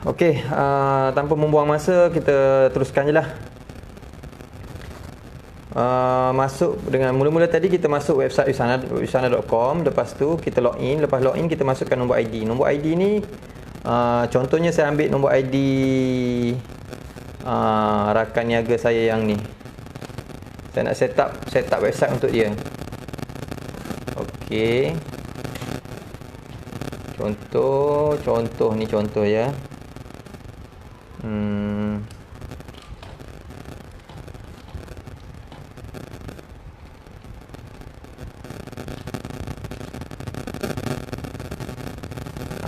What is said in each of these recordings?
Okey, tanpa membuang masa, kita teruskan je lah. Masuk dengan mula-mula tadi kita masuk website usana.com. Lepas tu kita login. Lepas login kita masukkan nombor ID. Nombor ID ni contohnya saya ambil nombor ID rakan niaga saya yang ni. Saya nak set up website untuk dia. Okey. Contoh ni contoh ya.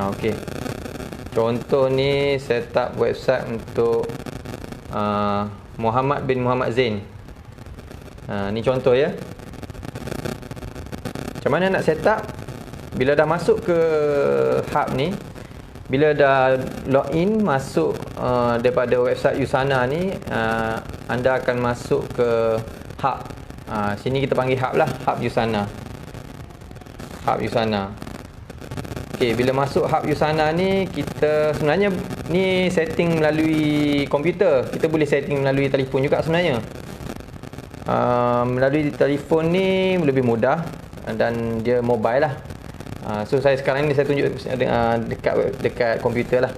Okey. Contoh ni setup website untuk Muhammad bin Muhammad Zain. Ni contoh ya. Macam mana nak setup? Bila dah masuk ke hub ni, bila dah login masuk daripada website Usana ni, anda akan masuk ke hub. Sini kita panggil hub lah, hub Usana. Hub Usana. Okey, bila masuk hub Usana ni, kita sebenarnya ni setting melalui komputer. Kita boleh setting melalui telefon juga sebenarnya. Melalui telefon ni lebih mudah dan dia mobile lah. So saya sekarang ni saya tunjuk dekat komputer lah.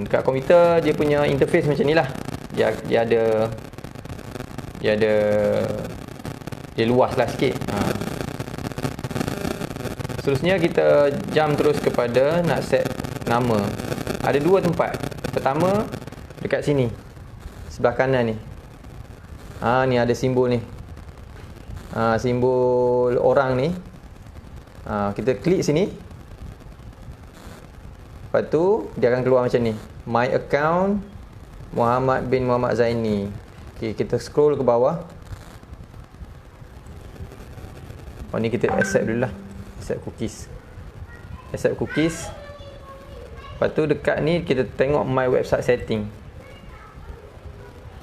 Dekat komputer dia punya interface macam ni lah. Dia luas lah sikit. Seterusnya kita jump terus kepada nak set nama. Ada dua tempat. Pertama dekat sini, sebelah kanan ni. Ni ada simbol ni. Simbol orang ni. Kita klik sini. Lepas tu dia akan keluar macam ni. My account Muhammad bin Muhammad Zaini. Okey, kita scroll ke bawah. Ni kita accept dulu lah. Accept cookies. Lepas tu dekat ni kita tengok my website setting.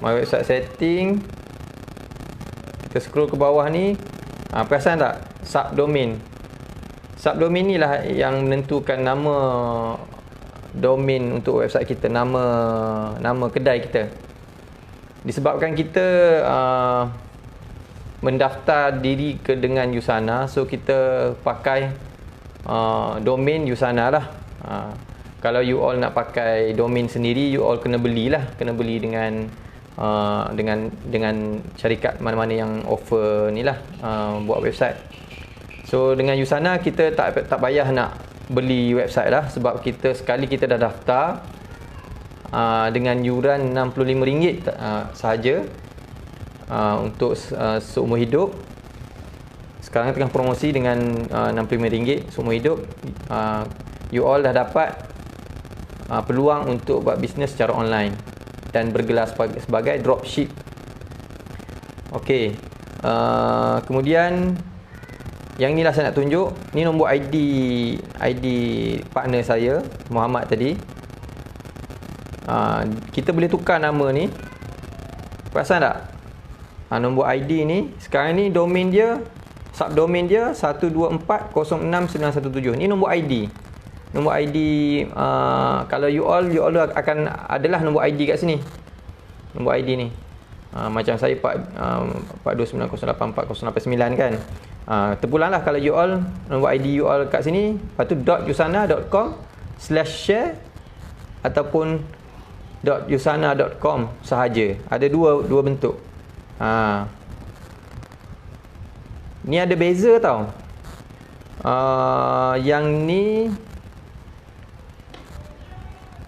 My website setting. Kita scroll ke bawah ni. Perasan tak? Subdomain. Subdomain ni lah yang menentukan nama domain untuk website kita, nama kedai kita. Disebabkan kita mendaftar diri dengan Usana, so kita pakai domain Usana lah. Kalau you all nak pakai domain sendiri, you all kena beli dengan syarikat mana-mana yang offer ni lah, buat website. So dengan Usana kita tak payah nak beli website lah, sebab sekali kita dah daftar dengan yuran RM65 sahaja. Untuk seumur hidup. Sekarang tengah promosi dengan RM65 seumur hidup. You all dah dapat peluang untuk buat bisnes secara online dan bergelar sebagai dropship. Okey. Kemudian yang inilah saya nak tunjuk. Ni nombor ID partner saya, Muhammad tadi. Kita boleh tukar nama ni. Perasan tak? Nombor ID ni, sekarang ni domain dia, subdomain dia 124.06.917. Ni nombor ID. Nombor ID kalau you all akan adalah nombor ID kat sini. Nombor ID ni. Macam saya 4290840889 kan. Terpulanglah kalau you all nombor ID you all kat sini, lepas tu .usana.com/share ataupun .usana.com sahaja. Ada dua bentuk. Ni ada beza tau. Yang ni,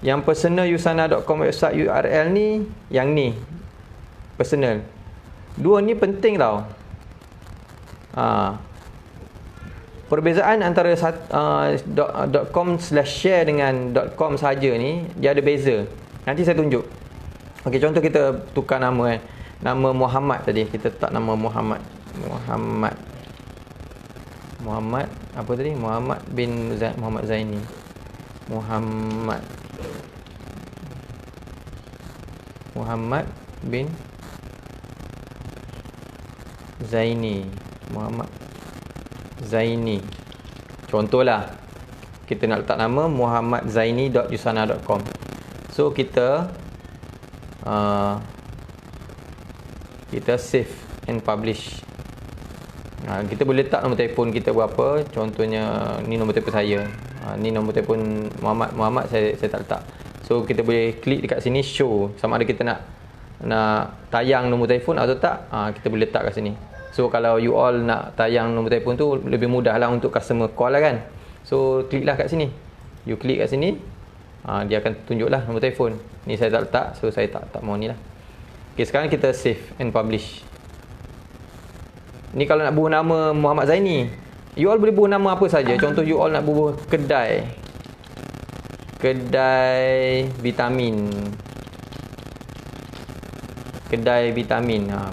yang personal usana.com website URL ni, yang ni personal. Dua ni penting tau. Perbezaan antara .com/share dengan .com saja ni, dia ada beza. Nanti saya tunjuk. Okey, contoh kita tukar nama kan. Nama Muhammad tadi, kita letak nama Muhammad apa tadi? Muhammad bin Muhammad Zaini. Muhammad bin Zaini. Muhammad Zaini. Contohlah. kita nak letak nama muhammadzaini.yusana.com. So kita save and publish. Kita boleh letak nombor telefon kita berapa. Contohnya ni nombor telefon saya, ni nombor telefon Muhammad saya tak letak. So kita boleh klik dekat sini show, sama ada kita nak tayang nombor telefon atau tak, kita boleh letak kat sini. So kalau you all nak tayang nombor telefon tu, lebih mudah lah untuk customer call lah kan. So kliklah kat sini, you klik kat sini, dia akan tunjuklah nombor telefon. Ni saya tak letak, so saya tak mau ni lah. Okay, sekarang kita save and publish. Ni kalau nak bubuh nama Muhammad Zaini, you all boleh bubuh nama apa saja. Contoh you all nak bubuh kedai vitamin,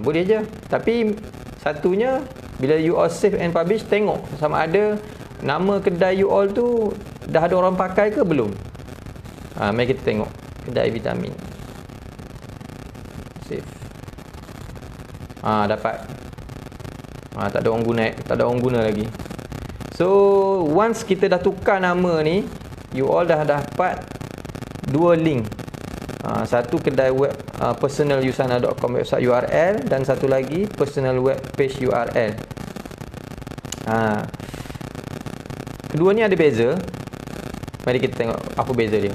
boleh je. Tapi satunya, bila you all save and publish, tengok sama ada nama kedai you all tu dah ada orang pakai ke belum. Mari kita tengok kedai vitamin, save. Dapat. Tak ada orang guna lagi. So once kita dah tukar nama ni, you all dah dapat dua link. Satu kedai web personalyusana.com website URL, dan satu lagi personal web page URL. Kedua ni ada beza. Mari kita tengok apa beza dia.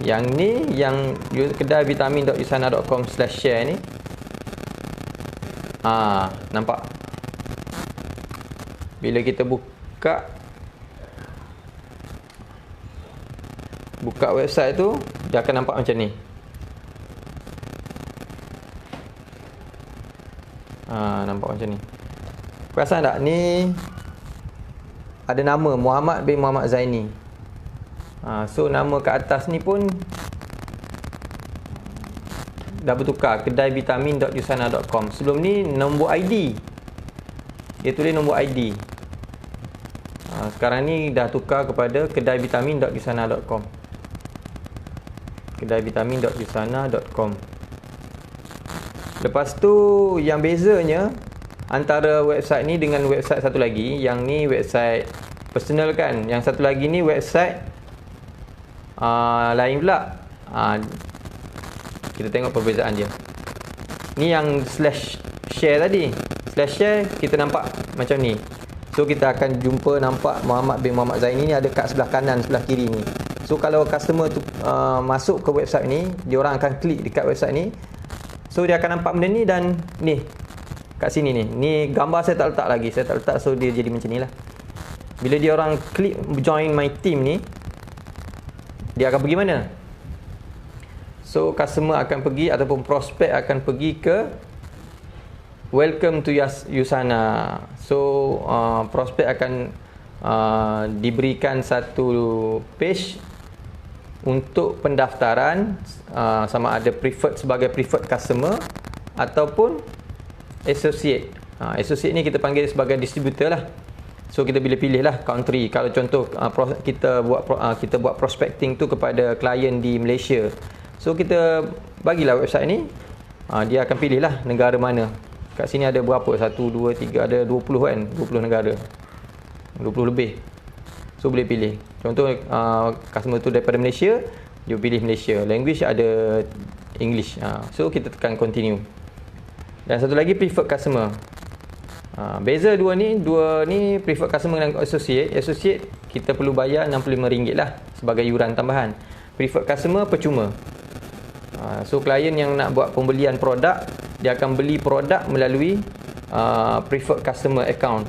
Yang ni, yang kedai vitamin.yusana.com/share ni, nampak? Bila kita buka website tu, dia akan nampak macam ni. Nampak macam ni. Perasan tak? Ni ada nama Muhammad bin Muhammad Zaini. So nama kat atas ni pun dah bertukar, kedai vitamin.yusana.com. Sebelum ni nombor ID, dia tulis nombor ID. Sekarang ni dah tukar kepada kedai vitamin.yusana.com. Kedai vitamin.yusana.com. Lepas tu yang bezanya antara website ni dengan website satu lagi, yang ni website personal kan, yang satu lagi ni website lain pula. Kita tengok perbezaan dia. Ni yang /share tadi. /share kita nampak macam ni. So kita akan jumpa nampak Muhammad bin Muhammad Zaini ni ada kat sebelah kanan, sebelah kiri ni. So kalau customer tu masuk ke website ni, dia orang akan klik dekat website ni. So dia akan nampak benda ni, dan ni kat sini ni. Ni gambar saya tak letak lagi. Saya tak letak, so dia jadi macam ni lah. Bila dia orang klik join my team ni, dia akan pergi mana? So customer akan pergi, ataupun prospek akan pergi ke welcome to Yusana. So prospek akan diberikan satu page untuk pendaftaran, sama ada preferred sebagai preferred customer ataupun associate. Associate ni kita panggil sebagai distributor lah. So kita pilih lah country. Kalau contoh kita buat prospecting tu kepada klien di Malaysia, so kita bagilah website ni, dia akan pilih lah negara mana. Kat sini ada berapa? 1, 2, 3, ada 20 kan? 20 negara, 20 lebih. So boleh pilih. Contoh customer tu daripada Malaysia, dia pilih Malaysia. Language ada English. So kita tekan continue. Dan satu lagi preferred customer. Beza dua ni preferred customer dengan associate. Associate kita perlu bayar RM65 lah sebagai yuran tambahan. Preferred customer percuma. So klien yang nak buat pembelian produk, dia akan beli produk melalui preferred customer account.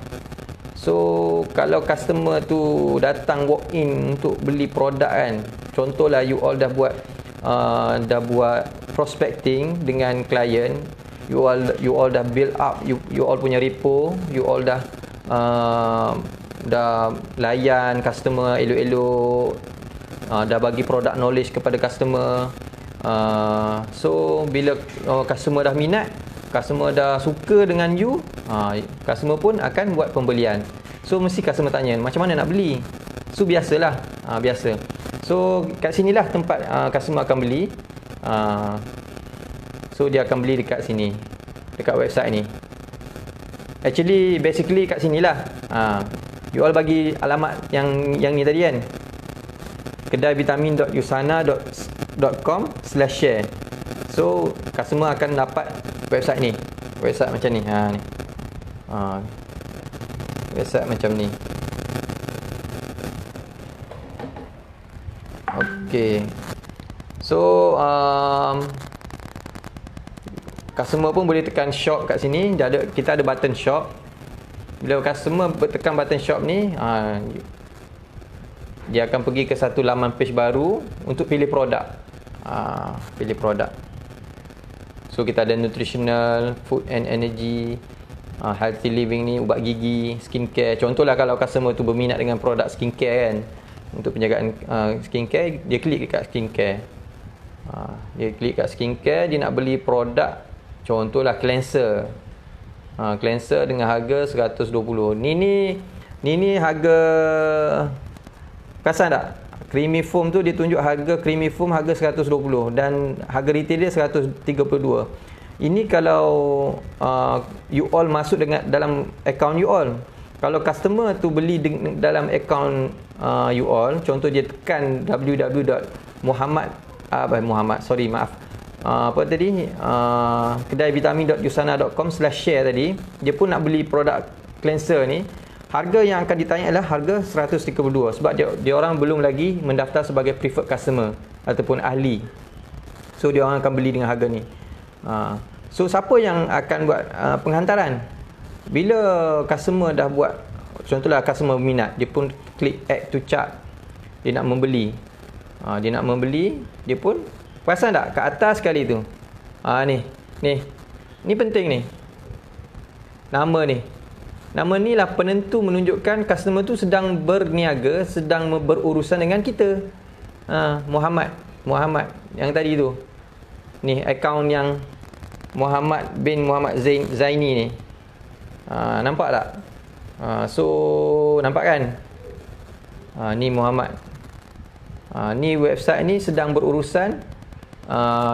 So kalau customer tu datang walk in untuk beli produk kan, contohlah you all dah buat prospecting dengan klien, you all dah build up you all punya repo, you all dah layan customer elok-elok, dah bagi product knowledge kepada customer. So bila customer dah minat, customer dah suka dengan you, customer pun akan buat pembelian. So mesti customer tanya, macam mana nak beli? So biasalah, biasa. So kat sinilah tempat customer akan beli. So dia akan beli dekat sini, dekat website ni. Actually basically kat sinilah. You all bagi alamat yang ni tadi kan, kedaivitamin.usana.com/share. So customer akan dapat website ni, website macam ni. Ni website macam ni. Okay. So customer pun boleh tekan shop kat sini. Kita ada button shop. Bila customer tekan button shop ni, dia akan pergi ke satu laman page baru untuk pilih produk. Pilih produk. So kita ada nutritional, food and energy, healthy living ni, ubat gigi, skincare. Contohlah kalau customer tu berminat dengan produk skincare kan, untuk penjagaan skincare, dia klik dekat skincare. Dia klik kat skincare, dia nak beli produk, contohlah cleanser. Cleanser dengan harga 120. Ni harga, perasan tak? Creamy foam tu dia tunjuk harga creamy foam harga 120 dan harga retail dia 132. Ini kalau you all masuk dengan dalam account you all. Kalau customer tu beli dalam account you all, contoh dia tekan kedaivitamin.usana.com/share tadi, dia pun nak beli produk cleanser ni. Harga yang akan ditanya adalah harga 132 sebab dia orang belum lagi mendaftar sebagai preferred customer ataupun ahli. So dia orang akan beli dengan harga ni. So siapa yang akan buat penghantaran? Bila customer dah buat, contohlah customer minat, dia pun klik add to cart. Dia nak membeli. Dia pun perasan tak kat atas sekali tu. Ni penting ni. Nama ni lah penentu menunjukkan customer tu sedang berniaga, sedang berurusan dengan kita. Muhammad yang tadi tu. Ni akaun yang Muhammad bin Muhammad Zaini ni. Nampak tak? So nampak kan? Ni Muhammad. Ni website ni sedang berurusan.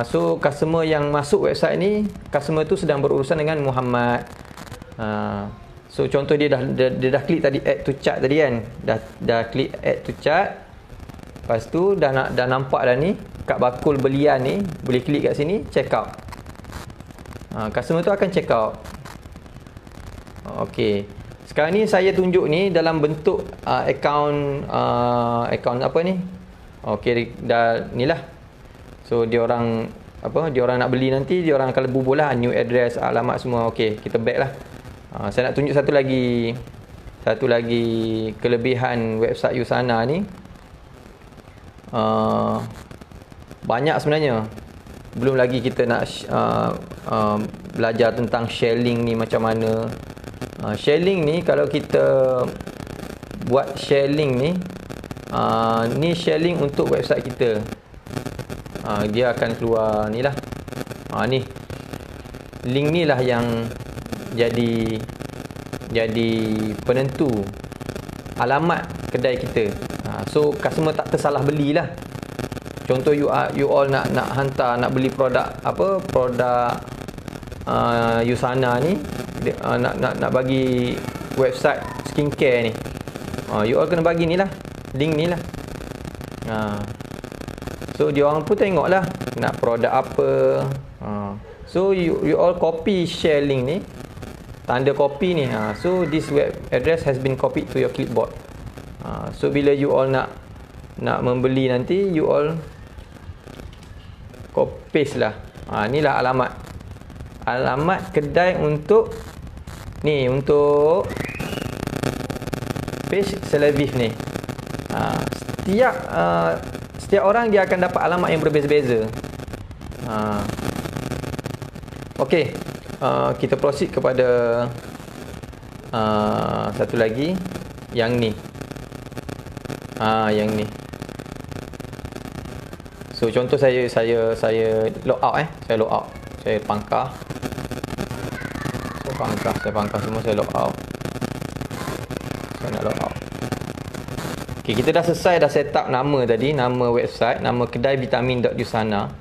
So customer yang masuk website ni, customer tu sedang berurusan dengan Muhammad. So contoh dia dah klik tadi add to cart tadi kan. Dah klik add to cart. Lepas tu dah nampak dah ni kat bakul belian ni, boleh klik kat sini check out. Customer tu akan check out. Okey. Sekarang ni saya tunjuk ni dalam bentuk akaun apa ni? Okey, dah nilah. So dia orang nak beli nanti, dia orang akan bubuh lah new address, alamat semua. Okey, kita back lah. Saya nak tunjuk satu lagi kelebihan website Usana ni. Banyak sebenarnya. Belum lagi kita nak belajar tentang sharing ni macam mana. Sharing ni kalau kita buat sharing ni, ni sharing untuk website kita. Dia akan keluar ni lah. Ni link ni lah yang jadi penentu alamat kedai kita. So customer tak tersalah belilah. Contoh you all nak hantar, nak beli produk Usana ni, nak bagi website skincare ni. You all kena bagi ni lah, link ni lah. So dia orang pun tengok lah nak produk apa. So you all copy share link ni, tanda copy ni. So this web address has been copied to your clipboard. So bila you all nak membeli nanti, you all copy paste lah. Inilah alamat kedai untuk page Selaviv ni. Setiap orang dia akan dapat alamat yang berbeza-beza. Okey, kita proceed kepada satu lagi, yang ni. Yang ni. So contoh saya log out saya log out. Saya pangkah. Saya pangkah semua, saya log out. Saya nak log out. Okey, kita dah selesai dah set up nama tadi, nama website, nama kedai vitamin.usana.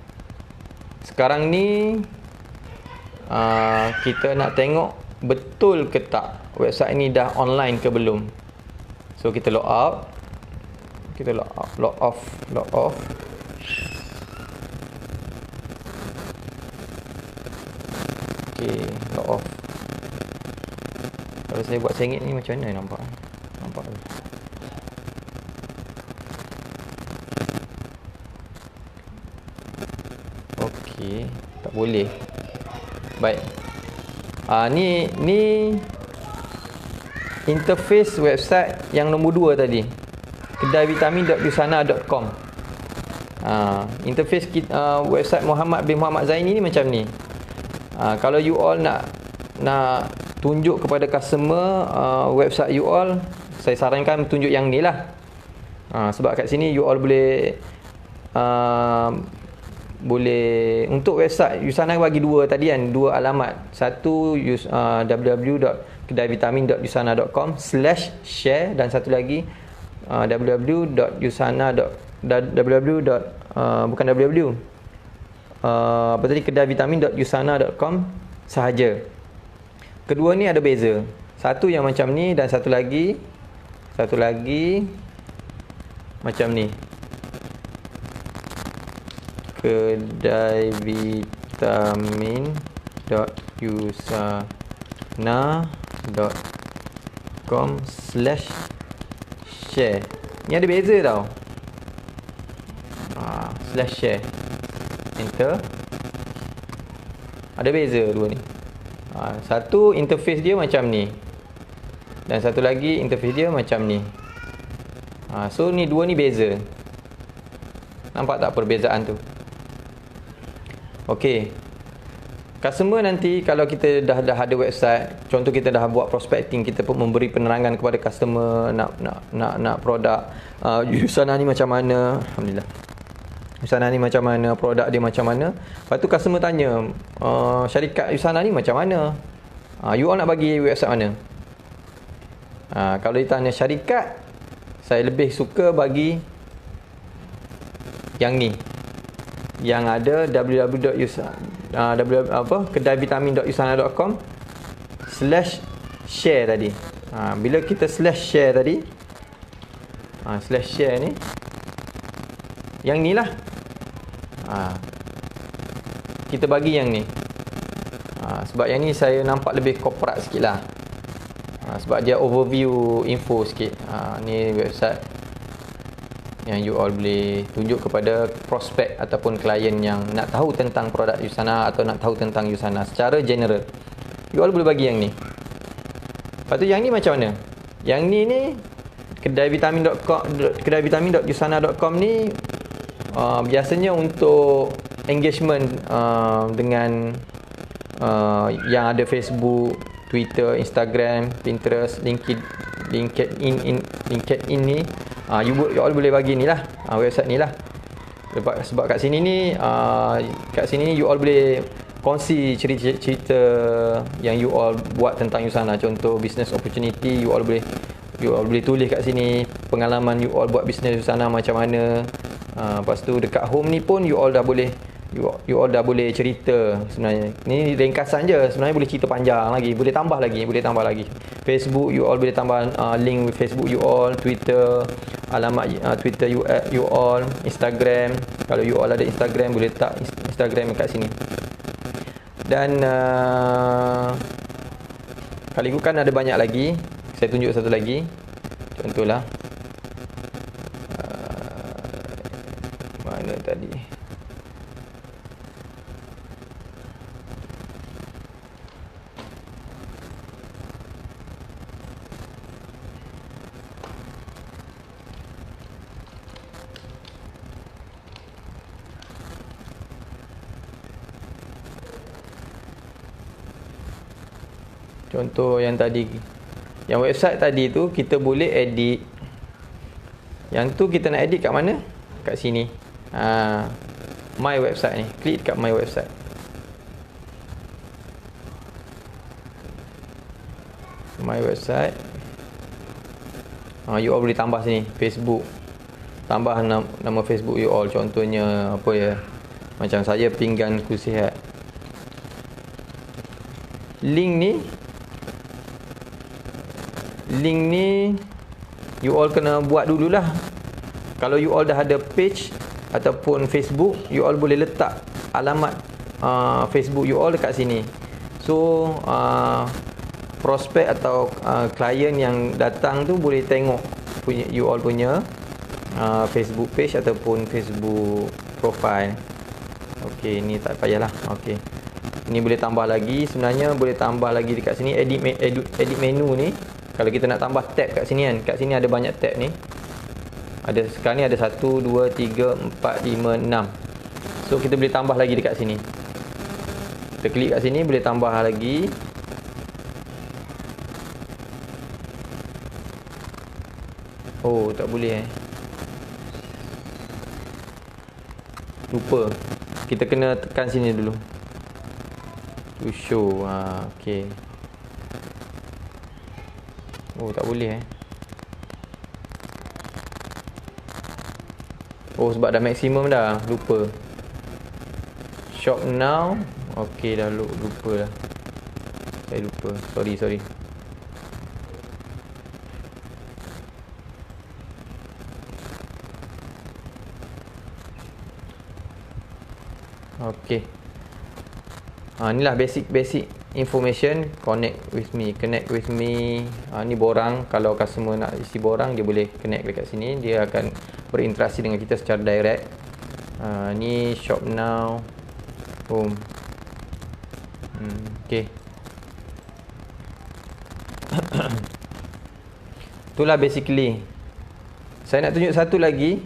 Sekarang ni kita nak tengok betul ke tak website ni dah online ke belum. So kita log out, kita log off. Okay, log off. Kalau saya buat sengit ni macam mana nampak? Nampak tu. Okey, tak boleh. Baik. Ni interface website yang nombor 2 tadi. kedaivitamin.yusana.com. Interface website Muhammad bin Muhammad Zaini ni macam ni. Kalau you all nak tunjuk kepada customer website you all, saya sarankan tunjuk yang ni lah. Sebab kat sini you all boleh untuk website Yusana bagi 2 tadi kan, 2 alamat. Satu www.kedaivitamin.yusana.com/share dan satu lagi kedaivitamin.yusana.com sahaja. Kedua ni ada beza. Satu yang macam ni dan satu lagi macam ni. kedaivitamin.yusana.com/share. Ni ada beza tau. /share. Enter. Ada beza dua ni. Satu interface dia macam ni. Dan satu lagi interface dia macam ni. So ni dua ni beza. Nampak tak perbezaan tu? Okey. Customer nanti kalau kita dah ada website, contoh kita dah buat prospecting, kita pun memberi penerangan kepada customer nak produk Yusana ni macam mana. Alhamdulillah. Yusana ni macam mana, produk dia macam mana. Lepas tu customer tanya, syarikat Yusana ni macam mana? You all nak bagi website mana? Kalau dia tanya syarikat, saya lebih suka bagi yang ni, yang ada kedaivitamin.yusana.com/share tadi. Bila kita /share tadi, /share ni yang ni lah. Kita bagi yang ni. Sebab yang ni saya nampak lebih korporat sikit lah. Sebab dia overview info sikit. Ni website yang you all boleh tunjuk kepada prospek ataupun klien yang nak tahu tentang produk Yusana atau nak tahu tentang Yusana secara general. You all boleh bagi yang ni. Lepas tu yang ni macam mana? Yang ni kedaivitamin.yusana.com ni biasanya untuk engagement dengan yang ada Facebook, Twitter, Instagram, Pinterest, LinkedIn ni. You all boleh bagi ni lah, website ni lah. Sebab kat sini ni you all boleh kongsi cerita yang you all buat tentang Yusana. Contoh business opportunity, you all boleh tulis kat sini pengalaman you all buat business Yusana macam mana. Lepas tu dekat home ni pun you all dah boleh cerita sebenarnya. Ni ringkasan je, sebenarnya boleh cerita panjang lagi, boleh tambah lagi. Facebook you all boleh tambah link with Facebook you all, Twitter, alamat Twitter you all, Instagram, kalau you all ada Instagram boleh letak Instagram kat sini. Dan kalau ikutkan ada banyak lagi, saya tunjuk satu lagi. Contohlah mana tadi? Contoh yang tadi, yang website tadi tu kita boleh edit. Yang tu kita nak edit kat mana? Kat sini. My website ni. Klik kat my website. My website. You all boleh tambah sini Facebook. Tambah nama Facebook you all. Contohnya apa ya? Macam saya Pinggan Kusihat. Link ni you all kena buat dululah. Kalau you all dah ada page ataupun Facebook, you all boleh letak alamat Facebook you all dekat sini. So prospek atau klien yang datang tu boleh tengok punya you all punya Facebook page ataupun Facebook profile. Okey, ni tak payahlah. Okey. Ni boleh tambah lagi, sebenarnya boleh tambah lagi dekat sini edit menu ni. Kalau kita nak tambah tab kat sini kan, kat sini ada banyak tab ni. Ada sekarang ni ada 1 2 3 4 5 6. So kita boleh tambah lagi dekat sini. Kita klik kat sini boleh tambah lagi. Oh, tak boleh lupa. Kita kena tekan sini dulu. To show. Okey. Oh, tak boleh Oh, sebab dah maksimum dah. Lupa. Shop now. Okey, dah lupa dah. Saya lupa. Sorry. Okey. Inilah basic information. Connect with me. Ni borang. Kalau customer nak isi borang, dia boleh connect dekat sini. Dia akan berinteraksi dengan kita secara direct. Ni shop now, home. Okey. Itulah basically. Saya nak tunjuk satu lagi.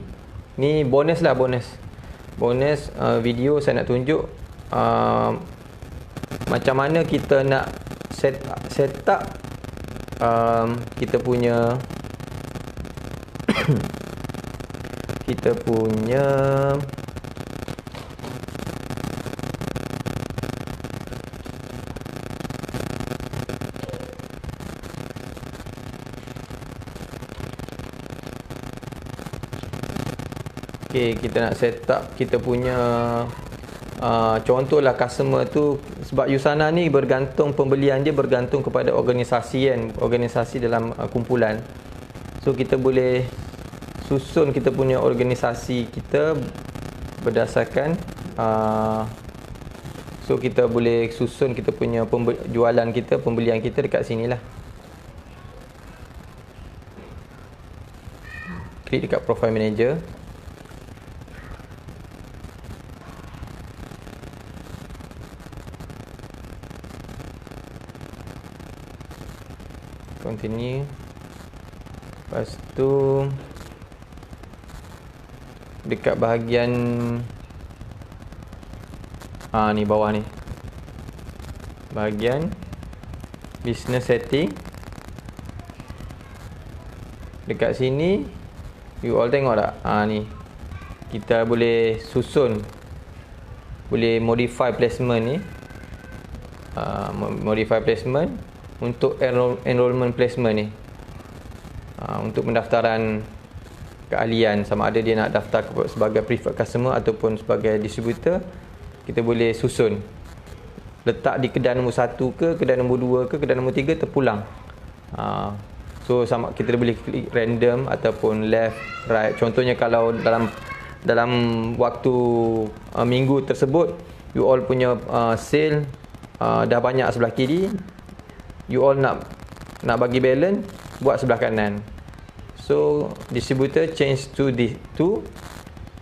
Ni bonus lah, bonus video saya nak tunjuk macam mana kita nak set up kita punya kita nak set up kita punya contohlah customer tu, sebab Usana ni bergantung, pembelian dia bergantung kepada organisasi kan, organisasi dalam kumpulan. So kita boleh susun kita punya organisasi kita berdasarkan so kita boleh susun kita punya jualan kita, pembelian kita dekat sinilah. Klik dekat profile manager. Continue. Lepas tu dekat bahagian ni bawah ni, bahagian business setting, dekat sini you all tengok tak, ni kita boleh susun, boleh modify placement ni, modify placement untuk enrollment placement ni, untuk pendaftaran keahlian, sama ada dia nak daftar sebagai preferred customer ataupun sebagai distributor. Kita boleh susun, letak di kedai nombor 1 ke, kedai nombor 2 ke, kedai nombor 3 terpulang. So sama, kita boleh klik random ataupun left, right. Contohnya kalau dalam waktu minggu tersebut you all punya sale dah banyak sebelah kiri, you all nak bagi balance, buat sebelah kanan. So distributor change to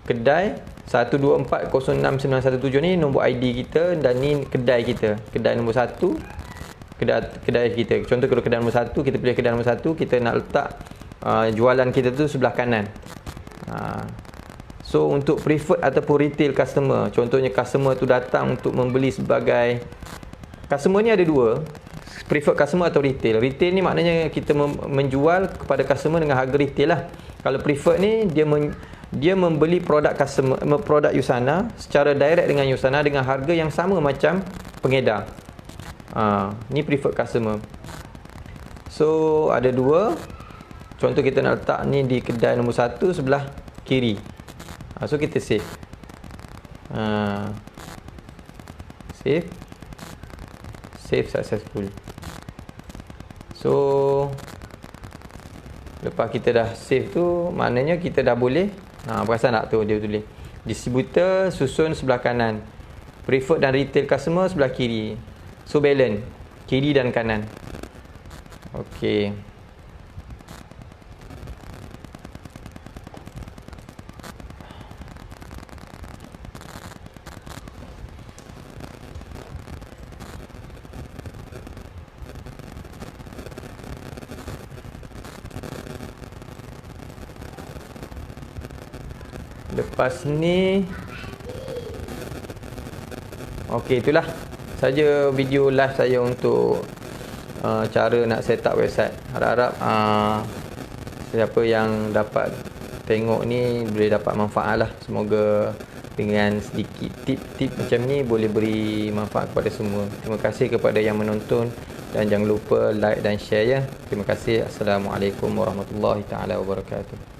kedai 12406917 ni nombor ID kita, dan ni kedai kita, kedai nombor 1, kedai kita. Contoh kalau kedai nombor 1, kita pilih kedai nombor 1, kita nak letak jualan kita tu sebelah kanan. So untuk preferred ataupun retail customer, contohnya customer tu datang untuk membeli sebagai, customer ni ada dua, preferred customer atau retail. Retail ni maknanya kita menjual kepada customer dengan harga retail lah. Kalau preferred ni dia membeli produk customer, produk Usana secara direct dengan Usana dengan harga yang sama macam pengedar. Ni preferred customer. So ada dua. Contoh kita nak letak ni di kedai nombor 1 sebelah kiri. So kita save. Save successful. So Lepas kita dah save tu, maknanya kita dah boleh, perasan tak tu dia tulis distributor susun sebelah kanan, preferred dan retail customer sebelah kiri. So balance kiri dan kanan. Okey. Lepas ni, okey, itulah saja video live saya untuk cara nak set up website. Harap-harap siapa yang dapat tengok ni boleh dapat manfaat lah. Semoga dengan sedikit tip-tip macam ni boleh beri manfaat kepada semua. Terima kasih kepada yang menonton dan jangan lupa like dan share ya. Terima kasih. Assalamualaikum warahmatullahi taala wabarakatuh.